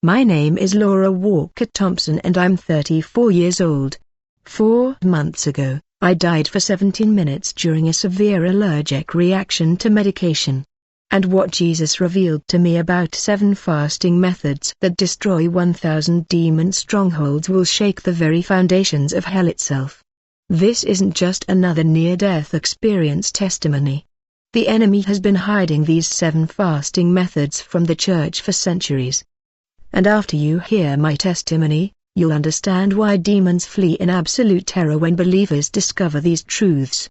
My name is Laura Walker Thompson and I'm 34 years old. 4 months ago, I died for 17 minutes during a severe allergic reaction to medication. And what Jesus revealed to me about 7 fasting methods that destroy 1,000 demon strongholds will shake the very foundations of hell itself. This isn't just another near-death experience testimony. The enemy has been hiding these 7 fasting methods from the church for centuries. And after you hear my testimony, you'll understand why demons flee in absolute terror when believers discover these truths.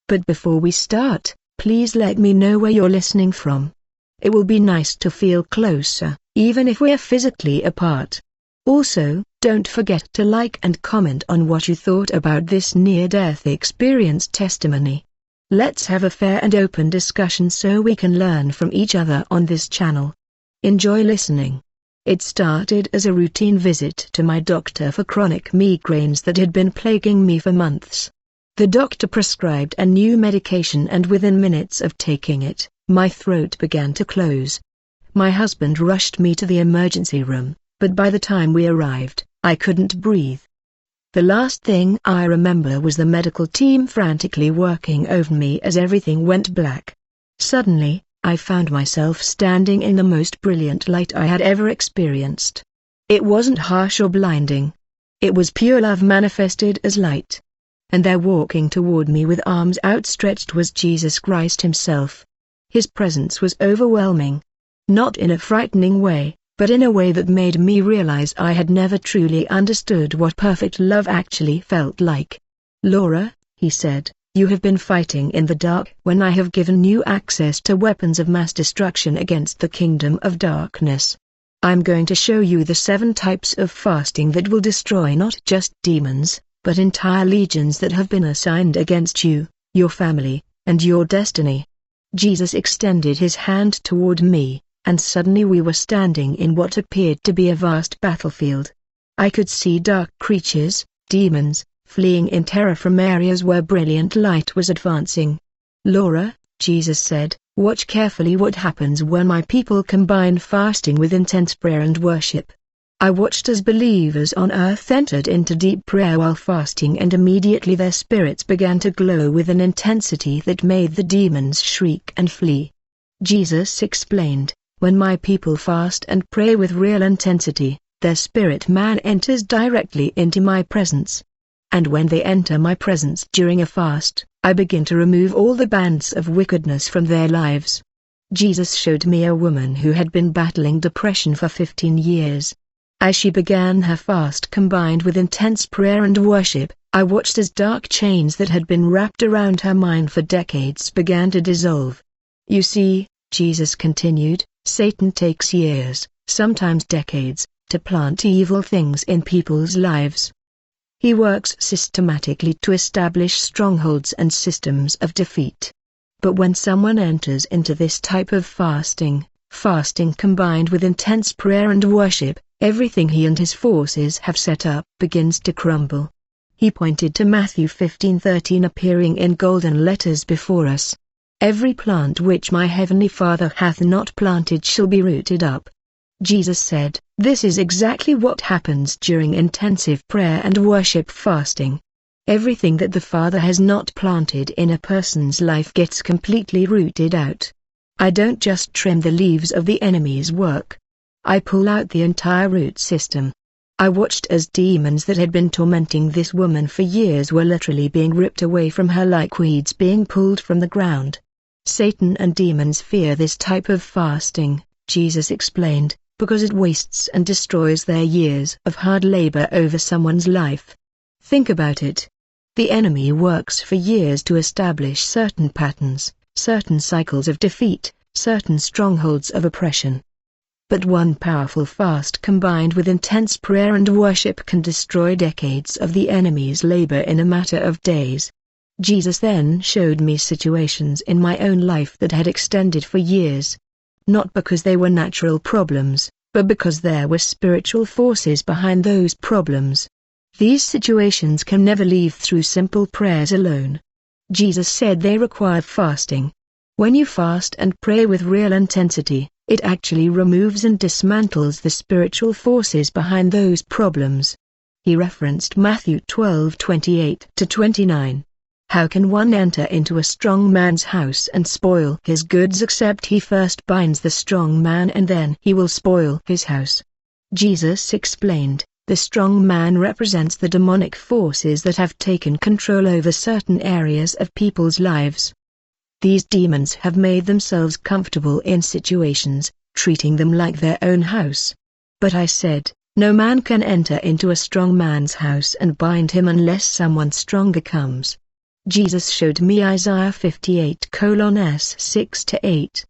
But before we start, please let me know where you're listening from. It will be nice to feel closer, even if we're physically apart. Also, don't forget to like and comment on what you thought about this near-death experience testimony. Let's have a fair and open discussion so we can learn from each other on this channel. Enjoy listening. It started as a routine visit to my doctor for chronic migraines that had been plaguing me for months. The doctor prescribed a new medication and within minutes of taking it, my throat began to close. My husband rushed me to the emergency room, but by the time we arrived, I couldn't breathe. The last thing I remember was the medical team frantically working over me as everything went black. Suddenly, I found myself standing in the most brilliant light I had ever experienced. It wasn't harsh or blinding. It was pure love manifested as light. And there walking toward me with arms outstretched was Jesus Christ himself. His presence was overwhelming. Not in a frightening way, but in a way that made me realize I had never truly understood what perfect love actually felt like. "Laura," he said, "you have been fighting in the dark when I have given you access to weapons of mass destruction against the kingdom of darkness. I'm going to show you the 7 types of fasting that will destroy not just demons, but entire legions that have been assigned against you, your family, and your destiny." Jesus extended his hand toward me, and suddenly we were standing in what appeared to be a vast battlefield. I could see dark creatures, demons, fleeing in terror from areas where brilliant light was advancing. "Laura," Jesus said, "watch carefully what happens when my people combine fasting with intense prayer and worship." I watched as believers on earth entered into deep prayer while fasting, and immediately their spirits began to glow with an intensity that made the demons shriek and flee. Jesus explained, "When my people fast and pray with real intensity, their spirit man enters directly into my presence. And when they enter my presence during a fast, I begin to remove all the bands of wickedness from their lives." Jesus showed me a woman who had been battling depression for 15 years. As she began her fast combined with intense prayer and worship, I watched as dark chains that had been wrapped around her mind for decades began to dissolve. "You see," Jesus continued, "Satan takes years, sometimes decades, to plant evil things in people's lives. He works systematically to establish strongholds and systems of defeat. But when someone enters into this type of fasting combined with intense prayer and worship, everything he and his forces have set up begins to crumble." He pointed to Matthew 15:13 appearing in golden letters before us. "Every plant which my heavenly Father hath not planted shall be rooted up." Jesus said, this is exactly what happens during intensive prayer and worship fasting. Everything that the Father has not planted in a person's life gets completely rooted out. I don't just trim the leaves of the enemy's work. I pull out the entire root system. I watched as demons that had been tormenting this woman for years were literally being ripped away from her like weeds being pulled from the ground. Satan and demons fear this type of fasting, Jesus explained, because it wastes and destroys their years of hard labor over someone's life. Think about it. The enemy works for years to establish certain patterns, certain cycles of defeat, certain strongholds of oppression. But one powerful fast combined with intense prayer and worship can destroy decades of the enemy's labor in a matter of days. Jesus then showed me situations in my own life that had extended for years. Not because they were natural problems, but because there were spiritual forces behind those problems. These situations can never leave through simple prayers alone. Jesus said they require fasting. When you fast and pray with real intensity, It actually removes and dismantles the spiritual forces behind those problems. He referenced Matthew 12:28-29. How can one enter into a strong man's house and spoil his goods except he first binds the strong man and then he will spoil his house? Jesus explained, the strong man represents the demonic forces that have taken control over certain areas of people's lives. These demons have made themselves comfortable in situations, treating them like their own house. But I said, no man can enter into a strong man's house and bind him unless someone stronger comes. Jesus showed me Isaiah 58:6-8.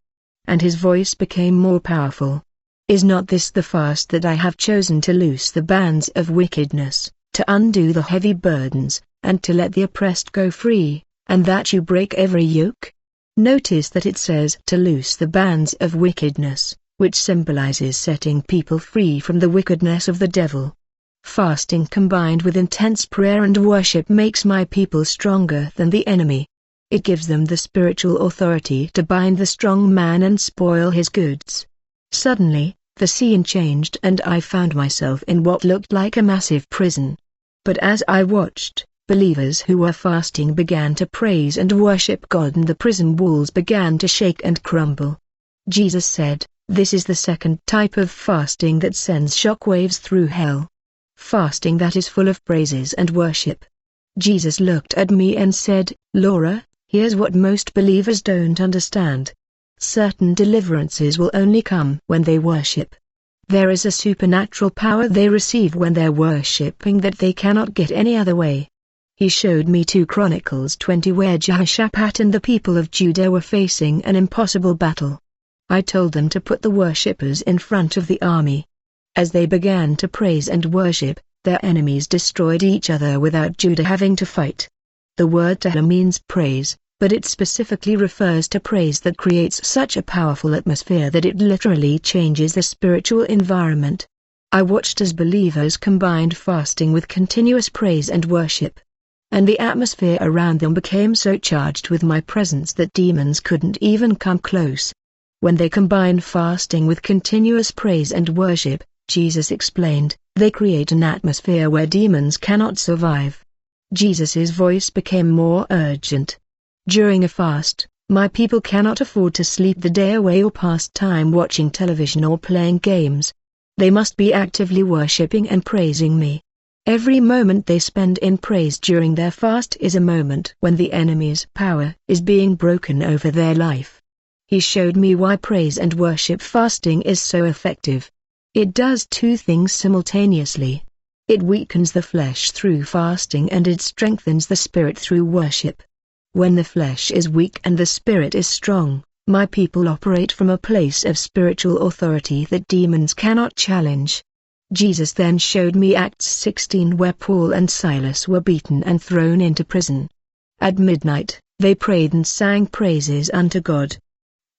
And his voice became more powerful. Is not this the fast that I have chosen, to loose the bands of wickedness, to undo the heavy burdens, and to let the oppressed go free, and that you break every yoke? Notice that it says to loose the bands of wickedness, which symbolizes setting people free from the wickedness of the devil. Fasting combined with intense prayer and worship makes my people stronger than the enemy. It gives them the spiritual authority to bind the strong man and spoil his goods. Suddenly, the scene changed and I found myself in what looked like a massive prison. But as I watched, believers who were fasting began to praise and worship God and the prison walls began to shake and crumble. Jesus said, this is the second type of fasting that sends shockwaves through hell. Fasting that is full of praises and worship. Jesus looked at me and said, Laura, here's what most believers don't understand. Certain deliverances will only come when they worship. There is a supernatural power they receive when they're worshipping that they cannot get any other way. He showed me 2 Chronicles 20 where Jehoshaphat and the people of Judah were facing an impossible battle. I told them to put the worshippers in front of the army. As they began to praise and worship, their enemies destroyed each other without Judah having to fight. The word Tehillah means praise, but it specifically refers to praise that creates such a powerful atmosphere that it literally changes the spiritual environment. I watched as believers combined fasting with continuous praise and worship. And the atmosphere around them became so charged with my presence that demons couldn't even come close. When they combine fasting with continuous praise and worship, Jesus explained, they create an atmosphere where demons cannot survive. Jesus' voice became more urgent. During a fast, my people cannot afford to sleep the day away or pass time watching television or playing games. They must be actively worshipping and praising me. Every moment they spend in praise during their fast is a moment when the enemy's power is being broken over their life. He showed me why praise and worship fasting is so effective. It does 2 things simultaneously. It weakens the flesh through fasting and it strengthens the spirit through worship. When the flesh is weak and the spirit is strong, my people operate from a place of spiritual authority that demons cannot challenge. Jesus then showed me Acts 16 where Paul and Silas were beaten and thrown into prison. At midnight, they prayed and sang praises unto God.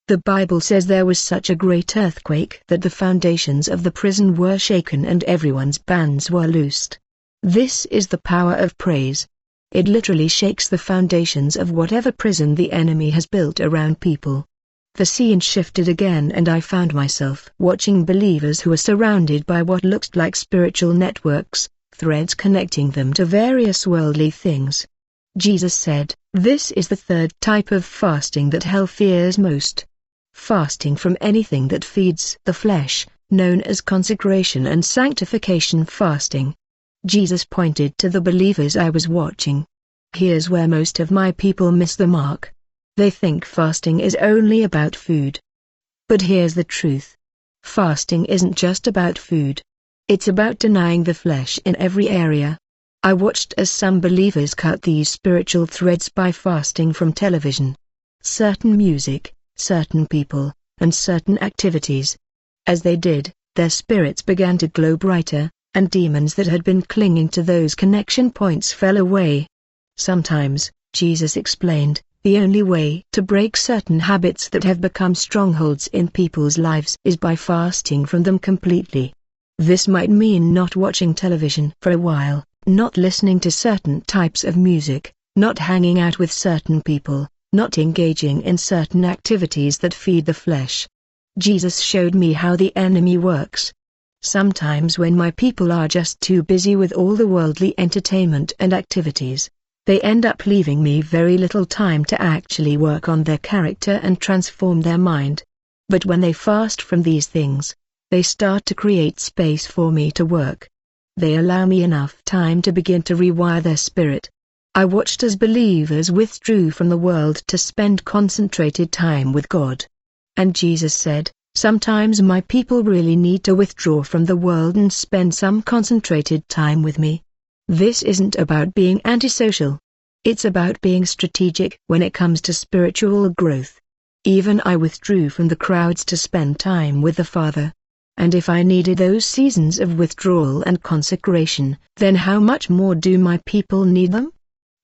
The Bible says there was such a great earthquake that the foundations of the prison were shaken and everyone's bands were loosed. This is the power of praise. It literally shakes the foundations of whatever prison the enemy has built around people. The scene shifted again and I found myself watching believers who are surrounded by what looked like spiritual networks, threads connecting them to various worldly things. Jesus said, this is the third type of fasting that hell fears most. Fasting from anything that feeds the flesh, known as consecration and sanctification fasting. Jesus pointed to the believers I was watching. Here's where most of my people miss the mark. They think fasting is only about food. But here's the truth. Fasting isn't just about food. It's about denying the flesh in every area. I watched as some believers cut these spiritual threads by fasting from television, certain music, certain people, and certain activities. As they did, their spirits began to glow brighter, and demons that had been clinging to those connection points fell away. Sometimes, Jesus explained, the only way to break certain habits that have become strongholds in people's lives is by fasting from them completely. This might mean not watching television for a while, not listening to certain types of music, not hanging out with certain people, not engaging in certain activities that feed the flesh. Jesus showed me how the enemy works. Sometimes when my people are just too busy with all the worldly entertainment and activities, they end up leaving me very little time to actually work on their character and transform their mind. But when they fast from these things, they start to create space for me to work. They allow me enough time to begin to rewire their spirit. I watched as believers withdrew from the world to spend concentrated time with God. And Jesus said, "Sometimes my people really need to withdraw from the world and spend some concentrated time with me." This isn't about being antisocial. It's about being strategic when it comes to spiritual growth. Even I withdrew from the crowds to spend time with the Father. And if I needed those seasons of withdrawal and consecration, then how much more do my people need them?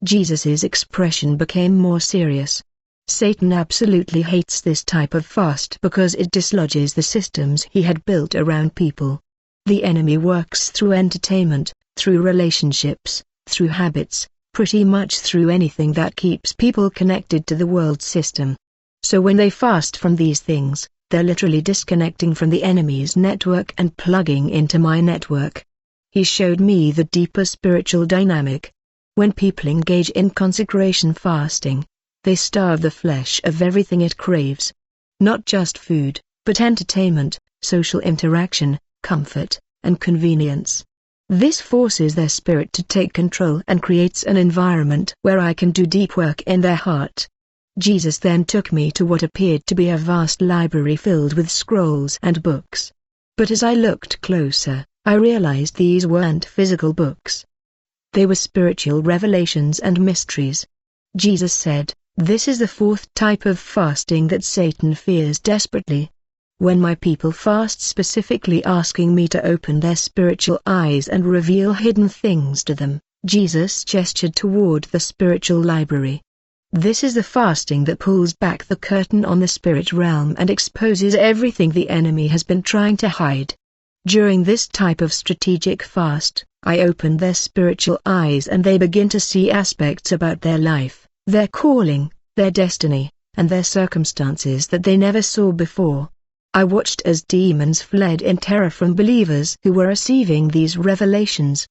Jesus' expression became more serious. Satan absolutely hates this type of fast because it dislodges the systems he had built around people. The enemy works through entertainment, through relationships, through habits, pretty much through anything that keeps people connected to the world system. So when they fast from these things, they're literally disconnecting from the enemy's network and plugging into my network. He showed me the deeper spiritual dynamic. When people engage in consecration fasting, they starve the flesh of everything it craves. Not just food, but entertainment, social interaction, comfort, and convenience. This forces their spirit to take control and creates an environment where I can do deep work in their heart. Jesus then took me to what appeared to be a vast library filled with scrolls and books. But as I looked closer, I realized these weren't physical books. They were spiritual revelations and mysteries. Jesus said, "This is the fourth type of fasting that Satan fears desperately. When my people fast specifically asking me to open their spiritual eyes and reveal hidden things to them," Jesus gestured toward the spiritual library. "This is the fasting that pulls back the curtain on the spirit realm and exposes everything the enemy has been trying to hide. During this type of strategic fast, I open their spiritual eyes and they begin to see aspects about their life, their calling, their destiny, and their circumstances that they never saw before. I watched as demons fled in terror from believers who were receiving these revelations."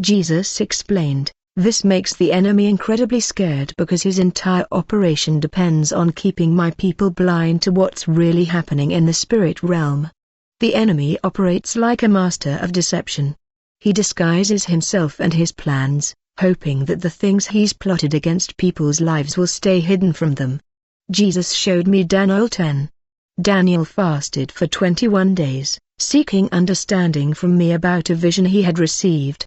Jesus explained, "This makes the enemy incredibly scared because his entire operation depends on keeping my people blind to what's really happening in the spirit realm. The enemy operates like a master of deception. He disguises himself and his plans, hoping that the things he's plotted against people's lives will stay hidden from them." Jesus showed me Daniel 10. Daniel fasted for 21 days, seeking understanding from me about a vision he had received.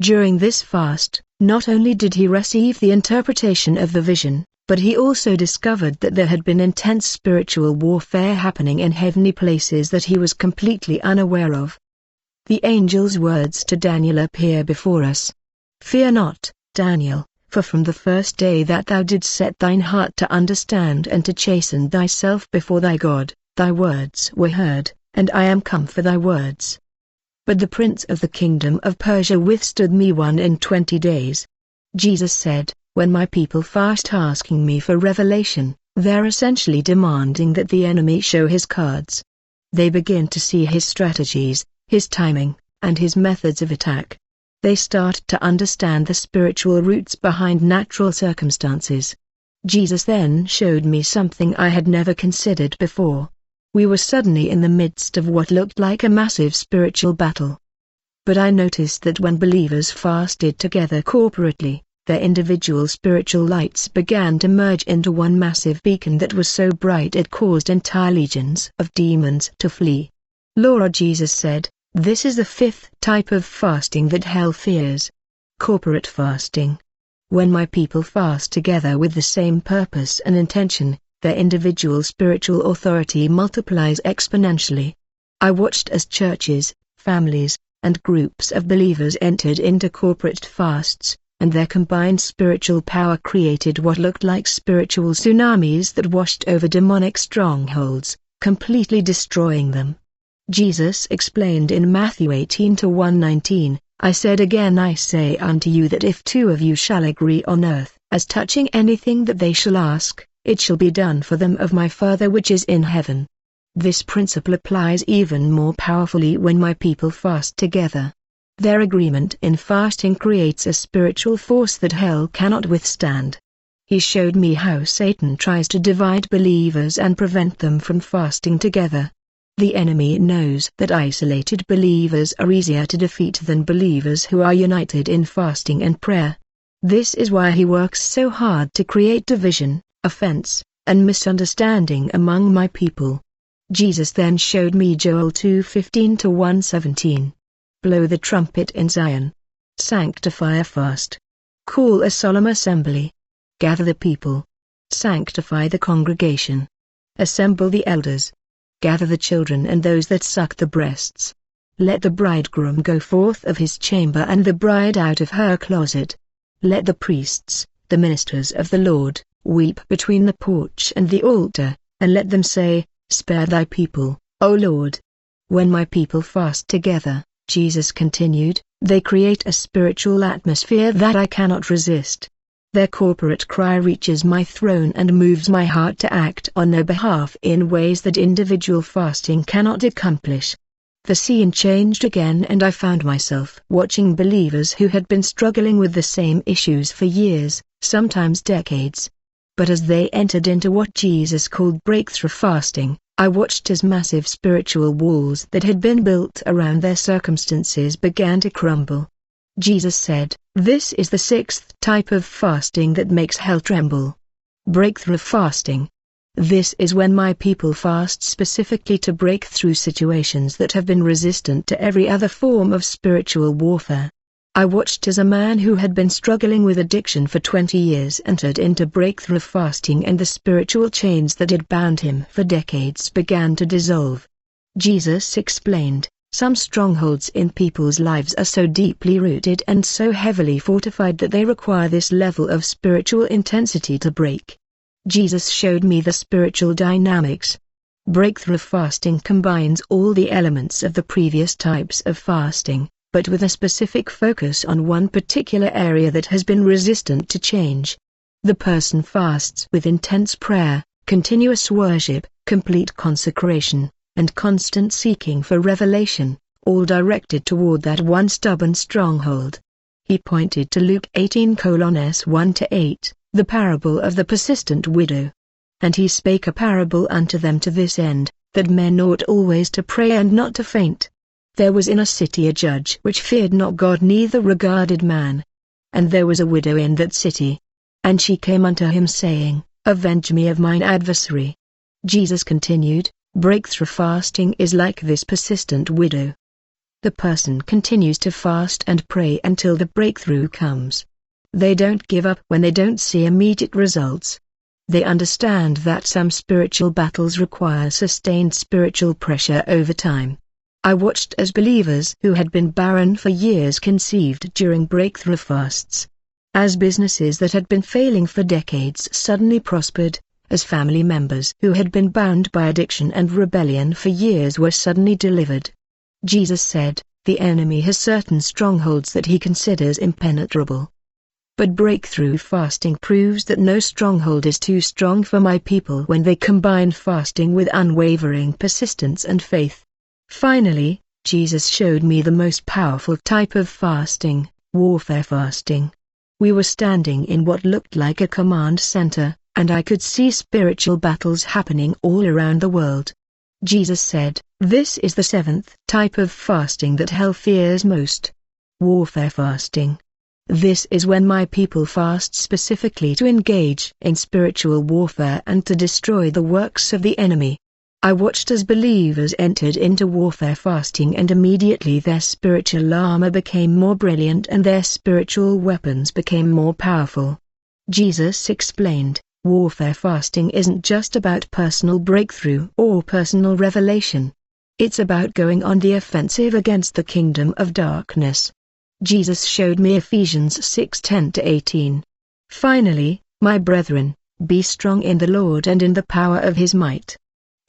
During this fast, not only did he receive the interpretation of the vision, but he also discovered that there had been intense spiritual warfare happening in heavenly places that he was completely unaware of. The angel's words to Daniel appear before us. "Fear not, Daniel, for from the first day that thou didst set thine heart to understand and to chasten thyself before thy God, thy words were heard, and I am come for thy words. But the prince of the kingdom of Persia withstood me 120 days. Jesus said, "When my people fast asking me for revelation, they're essentially demanding that the enemy show his cards. They begin to see his strategies, his timing, and his methods of attack. They start to understand the spiritual roots behind natural circumstances." Jesus then showed me something I had never considered before. We were suddenly in the midst of what looked like a massive spiritual battle. But I noticed that when believers fasted together corporately, their individual spiritual lights began to merge into one massive beacon that was so bright it caused entire legions of demons to flee. Lord Jesus said, "This is the fifth type of fasting that hell fears. Corporate fasting. When my people fast together with the same purpose and intention, their individual spiritual authority multiplies exponentially. I watched as churches, families, and groups of believers entered into corporate fasts, and their combined spiritual power created what looked like spiritual tsunamis that washed over demonic strongholds, completely destroying them. Jesus explained in Matthew 18:1-19, "I said again I say unto you that if two of you shall agree on earth, as touching anything that they shall ask, it shall be done for them of my Father which is in heaven. This principle applies even more powerfully when my people fast together. Their agreement in fasting creates a spiritual force that hell cannot withstand. He showed me how Satan tries to divide believers and prevent them from fasting together. The enemy knows that isolated believers are easier to defeat than believers who are united in fasting and prayer. This is why he works so hard to create division, offense, and misunderstanding among my people. Jesus then showed me Joel 2:15-1:17. Blow the trumpet in Zion. Sanctify a fast. Call a solemn assembly. Gather the people. Sanctify the congregation. Assemble the elders. Gather the children and those that suck the breasts. Let the bridegroom go forth of his chamber and the bride out of her closet. Let the priests, the ministers of the Lord, weep between the porch and the altar, and let them say, Spare thy people, O Lord. When my people fast together, Jesus continued, they create a spiritual atmosphere that I cannot resist. Their corporate cry reaches my throne and moves my heart to act on their behalf in ways that individual fasting cannot accomplish. The scene changed again and I found myself watching believers who had been struggling with the same issues for years, sometimes decades. But as they entered into what Jesus called breakthrough fasting, I watched as massive spiritual walls that had been built around their circumstances began to crumble. Jesus said, "This is the sixth type of fasting that makes hell tremble. Breakthrough fasting. This is when my people fast specifically to break through situations that have been resistant to every other form of spiritual warfare." I watched as a man who had been struggling with addiction for 20 years entered into breakthrough fasting and the spiritual chains that had bound him for decades began to dissolve. Jesus explained, some strongholds in people's lives are so deeply rooted and so heavily fortified that they require this level of spiritual intensity to break. Jesus showed me the spiritual dynamics. Breakthrough fasting combines all the elements of the previous types of fasting, but with a specific focus on one particular area that has been resistant to change. The person fasts with intense prayer, continuous worship, complete consecration, and constant seeking for revelation, all directed toward that one stubborn stronghold. He pointed to Luke 18:1-8, the parable of the persistent widow. And he spake a parable unto them to this end, that men ought always to pray and not to faint. There was in a city a judge which feared not God neither regarded man. And there was a widow in that city. And she came unto him saying, Avenge me of mine adversary. Jesus continued, breakthrough fasting is like this persistent widow. The person continues to fast and pray until the breakthrough comes. They don't give up when they don't see immediate results. They understand that some spiritual battles require sustained spiritual pressure over time. I watched as believers who had been barren for years conceived during breakthrough fasts. As businesses that had been failing for decades suddenly prospered, as family members who had been bound by addiction and rebellion for years were suddenly delivered. Jesus said, the enemy has certain strongholds that he considers impenetrable. But breakthrough fasting proves that no stronghold is too strong for my people when they combine fasting with unwavering persistence and faith. Finally, Jesus showed me the most powerful type of fasting, warfare fasting. We were standing in what looked like a command center, and I could see spiritual battles happening all around the world. Jesus said, this is the seventh type of fasting that hell fears most. Warfare fasting. This is when my people fast specifically to engage in spiritual warfare and to destroy the works of the enemy. I watched as believers entered into warfare fasting and immediately their spiritual armor became more brilliant and their spiritual weapons became more powerful. Jesus explained, warfare fasting isn't just about personal breakthrough or personal revelation. It's about going on the offensive against the kingdom of darkness. Jesus showed me Ephesians 6:10-18. Finally, my brethren, be strong in the Lord and in the power of his might.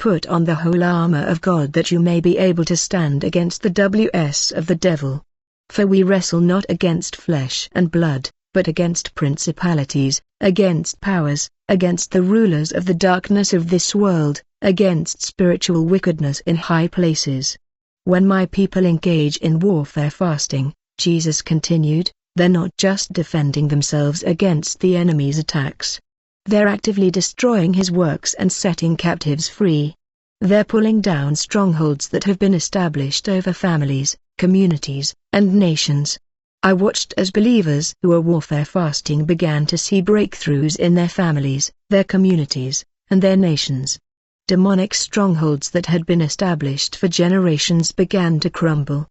Put on the whole armor of God that you may be able to stand against the wiles of the devil. For we wrestle not against flesh and blood, but against principalities, against powers, against the rulers of the darkness of this world, against spiritual wickedness in high places. When my people engage in warfare fasting, Jesus continued, they're not just defending themselves against the enemy's attacks. They're actively destroying his works and setting captives free. They're pulling down strongholds that have been established over families, communities, and nations. I watched as believers who are warfare fasting began to see breakthroughs in their families, their communities, and their nations. Demonic strongholds that had been established for generations began to crumble.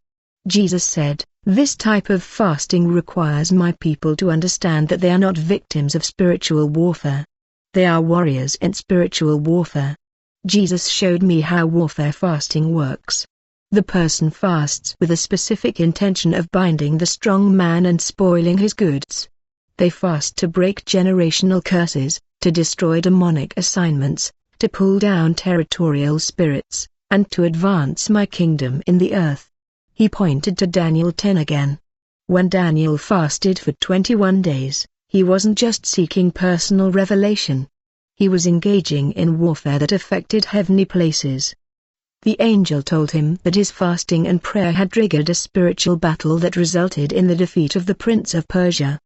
Jesus said, this type of fasting requires my people to understand that they are not victims of spiritual warfare. They are warriors in spiritual warfare. Jesus showed me how warfare fasting works. The person fasts with a specific intention of binding the strong man and spoiling his goods. They fast to break generational curses, to destroy demonic assignments, to pull down territorial spirits, and to advance my kingdom in the earth. He pointed to Daniel 10 again. When Daniel fasted for 21 days, he wasn't just seeking personal revelation. He was engaging in warfare that affected heavenly places. The angel told him that his fasting and prayer had triggered a spiritual battle that resulted in the defeat of the prince of Persia.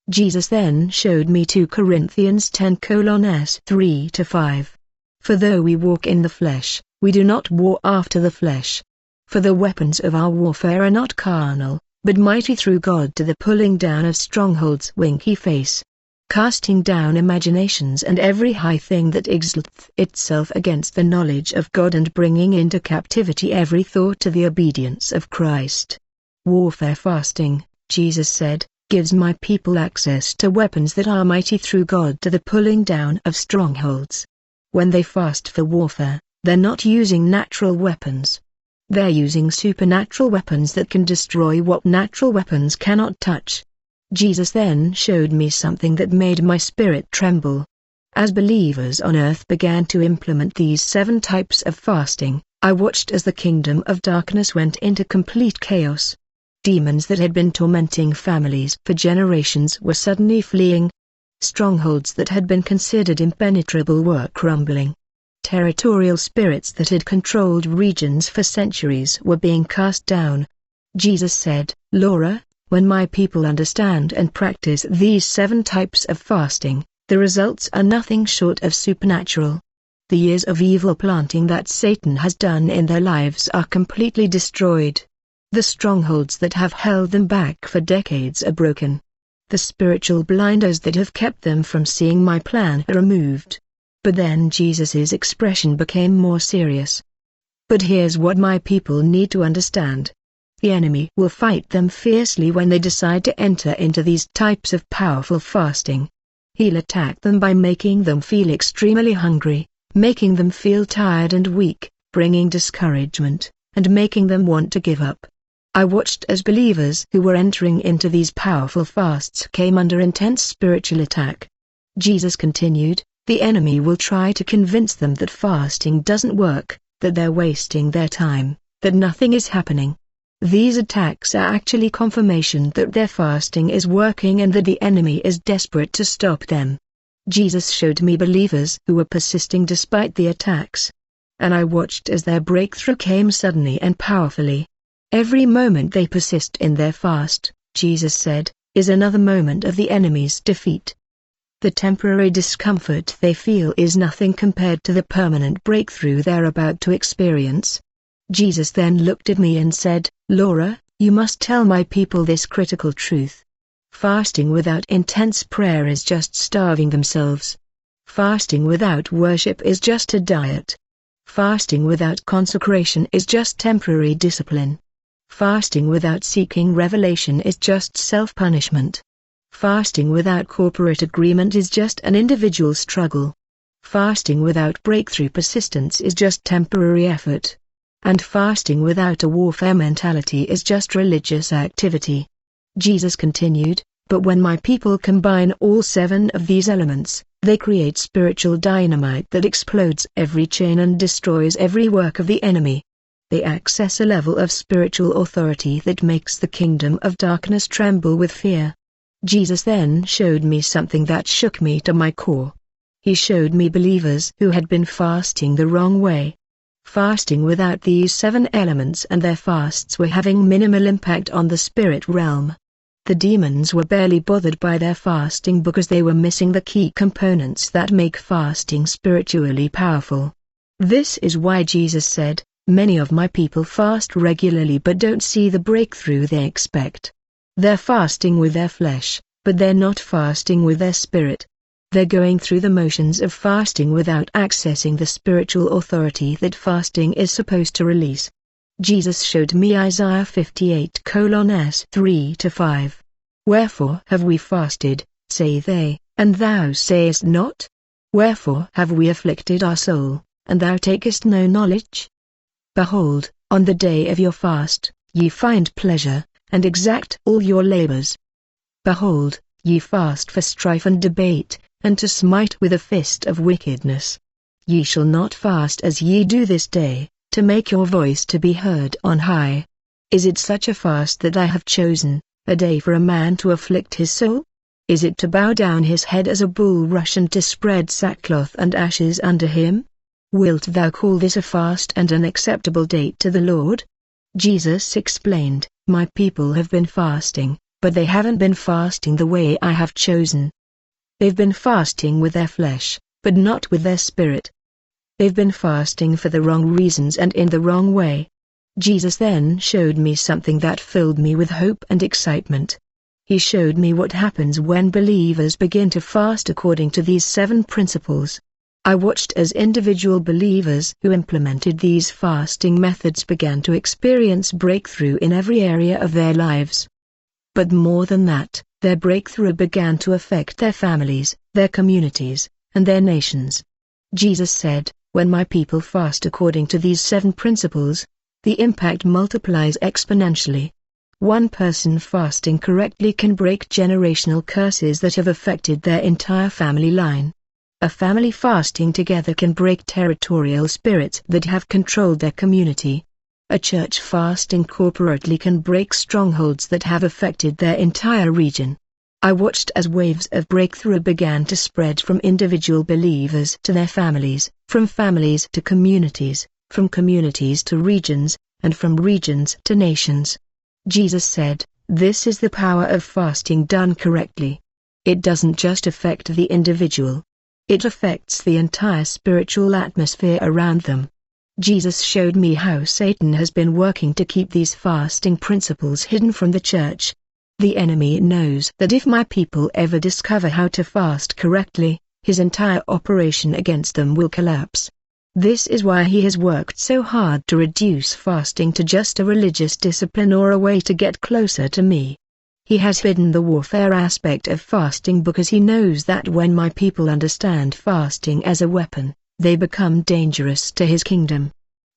Jesus then showed me 2 Corinthians 10:3-5. For though we walk in the flesh, we do not war after the flesh. For the weapons of our warfare are not carnal, but mighty through God to the pulling down of strongholds. Winky face. Casting down imaginations and every high thing that exalteth itself against the knowledge of God, and bringing into captivity every thought to the obedience of Christ. Warfare fasting, Jesus said, gives my people access to weapons that are mighty through God to the pulling down of strongholds. When they fast for warfare, they're not using natural weapons. They're using supernatural weapons that can destroy what natural weapons cannot touch. Jesus then showed me something that made my spirit tremble. As believers on earth began to implement these 7 types of fasting, I watched as the kingdom of darkness went into complete chaos. Demons that had been tormenting families for generations were suddenly fleeing. Strongholds that had been considered impenetrable were crumbling. Territorial spirits that had controlled regions for centuries were being cast down. Jesus said, Laura, when my people understand and practice these 7 types of fasting, the results are nothing short of supernatural. The years of evil planting that Satan has done in their lives are completely destroyed. The strongholds that have held them back for decades are broken. The spiritual blinders that have kept them from seeing my plan are removed. But then Jesus's expression became more serious. But here's what my people need to understand. The enemy will fight them fiercely when they decide to enter into these types of powerful fasting. He'll attack them by making them feel extremely hungry, making them feel tired and weak, bringing discouragement, and making them want to give up. I watched as believers who were entering into these powerful fasts came under intense spiritual attack. Jesus continued, the enemy will try to convince them that fasting doesn't work, that they're wasting their time, that nothing is happening. These attacks are actually confirmation that their fasting is working and that the enemy is desperate to stop them. Jesus showed me believers who were persisting despite the attacks. And I watched as their breakthrough came suddenly and powerfully. Every moment they persist in their fast, Jesus said, is another moment of the enemy's defeat. The temporary discomfort they feel is nothing compared to the permanent breakthrough they're about to experience. Jesus then looked at me and said, Laura, you must tell my people this critical truth. Fasting without intense prayer is just starving themselves. Fasting without worship is just a diet. Fasting without consecration is just temporary discipline. Fasting without seeking revelation is just self-punishment. Fasting without corporate agreement is just an individual struggle. Fasting without breakthrough persistence is just temporary effort. And fasting without a warfare mentality is just religious activity. Jesus continued, but when my people combine all 7 of these elements, they create spiritual dynamite that explodes every chain and destroys every work of the enemy. They access a level of spiritual authority that makes the kingdom of darkness tremble with fear. Jesus then showed me something that shook me to my core. He showed me believers who had been fasting the wrong way. Fasting without these 7 elements, and their fasts were having minimal impact on the spirit realm. The demons were barely bothered by their fasting because they were missing the key components that make fasting spiritually powerful. This is why Jesus said, "Many of my people fast regularly but don't see the breakthrough they expect." They're fasting with their flesh, but they're not fasting with their spirit. They're going through the motions of fasting without accessing the spiritual authority that fasting is supposed to release. Jesus showed me Isaiah 58:3-5. "Wherefore have we fasted, say they, and thou sayest not? Wherefore have we afflicted our soul, and thou takest no knowledge? Behold, on the day of your fast, ye find pleasure, and exact all your labors. Behold, ye fast for strife and debate, and to smite with a fist of wickedness. Ye shall not fast as ye do this day, to make your voice to be heard on high. Is it such a fast that I have chosen, a day for a man to afflict his soul? Is it to bow down his head as a bulrush and to spread sackcloth and ashes under him? Wilt thou call this a fast and an acceptable date to the Lord?" Jesus explained, "My people have been fasting, but they haven't been fasting the way I have chosen. They've been fasting with their flesh, but not with their spirit. They've been fasting for the wrong reasons and in the wrong way." Jesus then showed me something that filled me with hope and excitement. He showed me what happens when believers begin to fast according to these 7 principles. I watched as individual believers who implemented these fasting methods began to experience breakthrough in every area of their lives. But more than that, their breakthrough began to affect their families, their communities, and their nations. Jesus said, "When my people fast according to these 7 principles, the impact multiplies exponentially. One person fasting correctly can break generational curses that have affected their entire family line. A family fasting together can break territorial spirits that have controlled their community. A church fasting corporately can break strongholds that have affected their entire region." I watched as waves of breakthrough began to spread from individual believers to their families, from families to communities, from communities to regions, and from regions to nations. Jesus said, "This is the power of fasting done correctly. It doesn't just affect the individual. It affects the entire spiritual atmosphere around them." Jesus showed me how Satan has been working to keep these fasting principles hidden from the church. The enemy knows that if my people ever discover how to fast correctly, his entire operation against them will collapse. This is why he has worked so hard to reduce fasting to just a religious discipline or a way to get closer to me. He has hidden the warfare aspect of fasting because he knows that when my people understand fasting as a weapon, they become dangerous to his kingdom.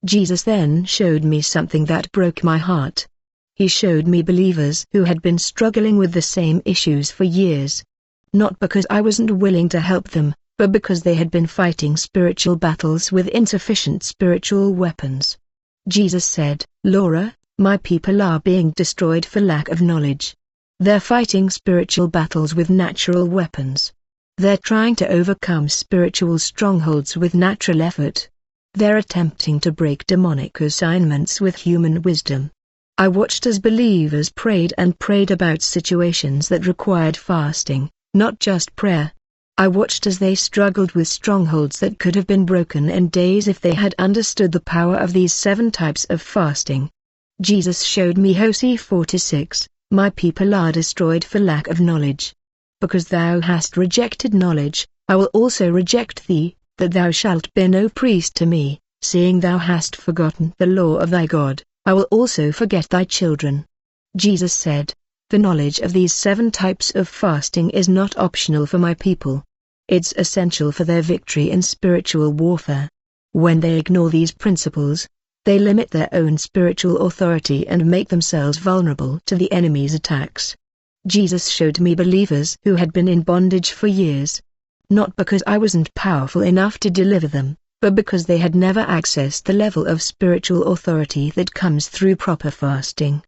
Jesus then showed me something that broke my heart. He showed me believers who had been struggling with the same issues for years. Not because I wasn't willing to help them, but because they had been fighting spiritual battles with insufficient spiritual weapons. Jesus said, "Laura, my people are being destroyed for lack of knowledge. They're fighting spiritual battles with natural weapons. They're trying to overcome spiritual strongholds with natural effort. They're attempting to break demonic assignments with human wisdom." I watched as believers prayed and prayed about situations that required fasting, not just prayer. I watched as they struggled with strongholds that could have been broken in days if they had understood the power of these 7 types of fasting. Jesus showed me Hosea 4:6, "My people are destroyed for lack of knowledge. Because thou hast rejected knowledge, I will also reject thee, that thou shalt be no priest to me, seeing thou hast forgotten the law of thy God, I will also forget thy children." Jesus said, "The knowledge of these 7 types of fasting is not optional for my people. It's essential for their victory in spiritual warfare. When they ignore these principles, they limit their own spiritual authority and make themselves vulnerable to the enemy's attacks." Jesus showed me believers who had been in bondage for years. Not because I wasn't powerful enough to deliver them, but because they had never accessed the level of spiritual authority that comes through proper fasting.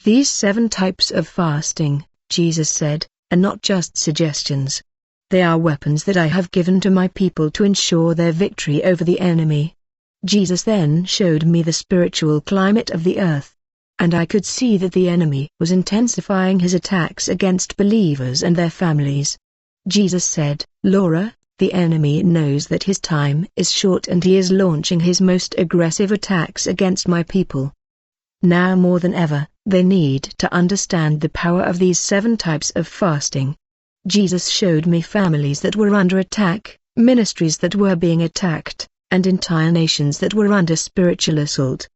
These 7 types of fasting, Jesus said, and not just suggestions. They are weapons that I have given to my people to ensure their victory over the enemy. Jesus then showed me the spiritual climate of the earth. And I could see that the enemy was intensifying his attacks against believers and their families. Jesus said, "Laura, the enemy knows that his time is short and he is launching his most aggressive attacks against my people. Now more than ever, they need to understand the power of these 7 types of fasting." Jesus showed me families that were under attack, ministries that were being attacked, and entire nations that were under spiritual assault.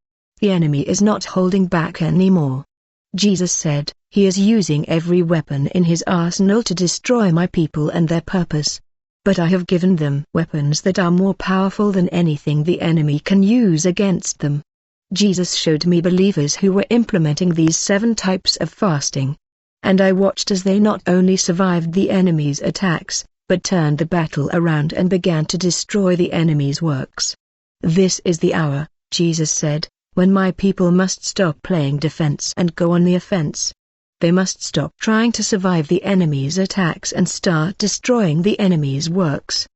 The enemy is not holding back anymore. Jesus said, he is using every weapon in his arsenal to destroy my people and their purpose. But I have given them weapons that are more powerful than anything the enemy can use against them. Jesus showed me believers who were implementing these 7 types of fasting. And I watched as they not only survived the enemy's attacks, but turned the battle around and began to destroy the enemy's works. This is the hour, Jesus said, when my people must stop playing defense and go on the offense. They must stop trying to survive the enemy's attacks and start destroying the enemy's works.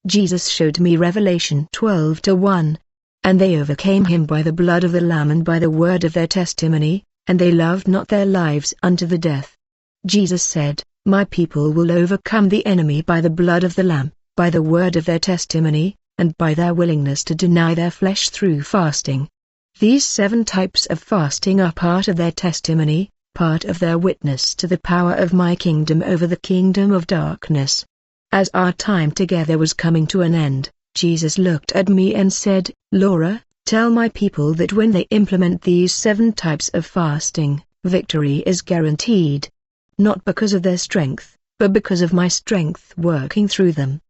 Jesus showed me Revelation 12:1. And they overcame him by the blood of the Lamb and by the word of their testimony, and they loved not their lives unto the death. Jesus said, my people will overcome the enemy by the blood of the Lamb, by the word of their testimony, and by their willingness to deny their flesh through fasting. These 7 types of fasting are part of their testimony, part of their witness to the power of my kingdom over the kingdom of darkness. As our time together was coming to an end, Jesus looked at me and said, Laura, tell my people that when they implement these 7 types of fasting, victory is guaranteed. Not because of their strength, but because of my strength working through them.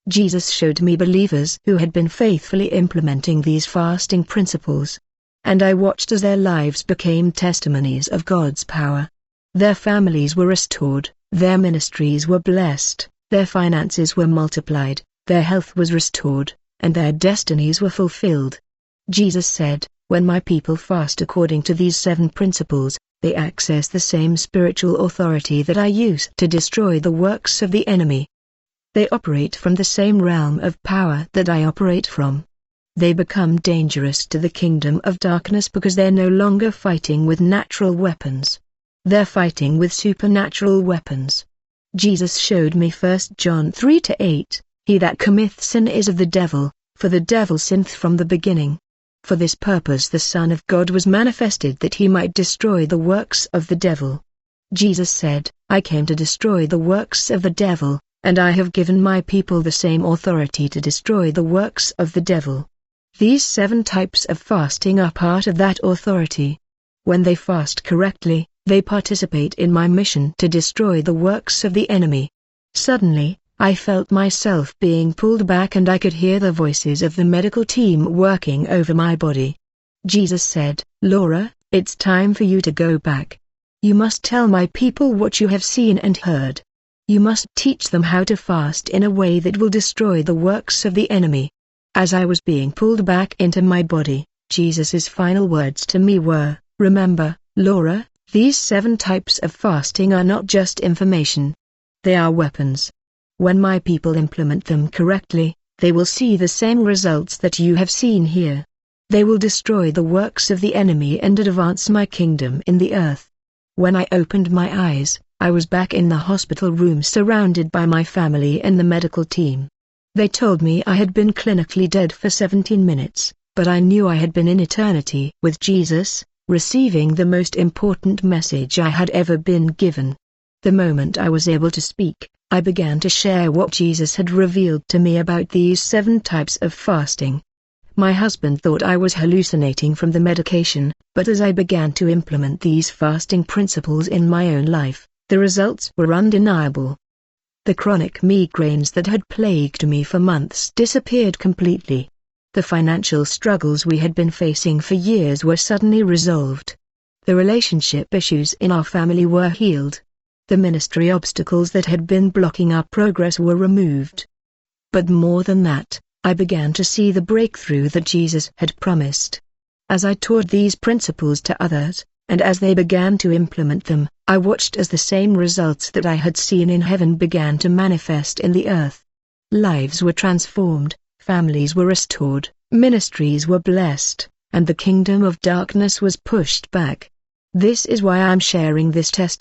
Jesus showed me believers who had been faithfully implementing these fasting principles. And I watched as their lives became testimonies of God's power. Their families were restored, their ministries were blessed, their finances were multiplied, their health was restored, and their destinies were fulfilled. Jesus said, when my people fast according to these 7 principles, they access the same spiritual authority that I use to destroy the works of the enemy. They operate from the same realm of power that I operate from. They become dangerous to the kingdom of darkness because they're no longer fighting with natural weapons. They're fighting with supernatural weapons. Jesus showed me 1 John 3:8, he that committeth sin is of the devil, for the devil sinned from the beginning. For this purpose the Son of God was manifested that he might destroy the works of the devil. Jesus said, I came to destroy the works of the devil, and I have given my people the same authority to destroy the works of the devil. These 7 types of fasting are part of that authority. When they fast correctly, they participate in my mission to destroy the works of the enemy. Suddenly, I felt myself being pulled back and I could hear the voices of the medical team working over my body. Jesus said, Laura, it's time for you to go back. You must tell my people what you have seen and heard. You must teach them how to fast in a way that will destroy the works of the enemy. As I was being pulled back into my body, Jesus' final words to me were, remember, Laura, these 7 types of fasting are not just information. They are weapons. When my people implement them correctly, they will see the same results that you have seen here. They will destroy the works of the enemy and advance my kingdom in the earth. When I opened my eyes, I was back in the hospital room surrounded by my family and the medical team. They told me I had been clinically dead for 17 minutes, but I knew I had been in eternity with Jesus, receiving the most important message I had ever been given. The moment I was able to speak, I began to share what Jesus had revealed to me about these 7 types of fasting. My husband thought I was hallucinating from the medication, but as I began to implement these fasting principles in my own life, the results were undeniable. The chronic migraines that had plagued me for months disappeared completely. The financial struggles we had been facing for years were suddenly resolved. The relationship issues in our family were healed. The ministry obstacles that had been blocking our progress were removed. But more than that, I began to see the breakthrough that Jesus had promised. As I taught these principles to others, and as they began to implement them, I watched as the same results that I had seen in heaven began to manifest in the earth. Lives were transformed, families were restored, ministries were blessed, and the kingdom of darkness was pushed back. This is why I'm sharing this testimony.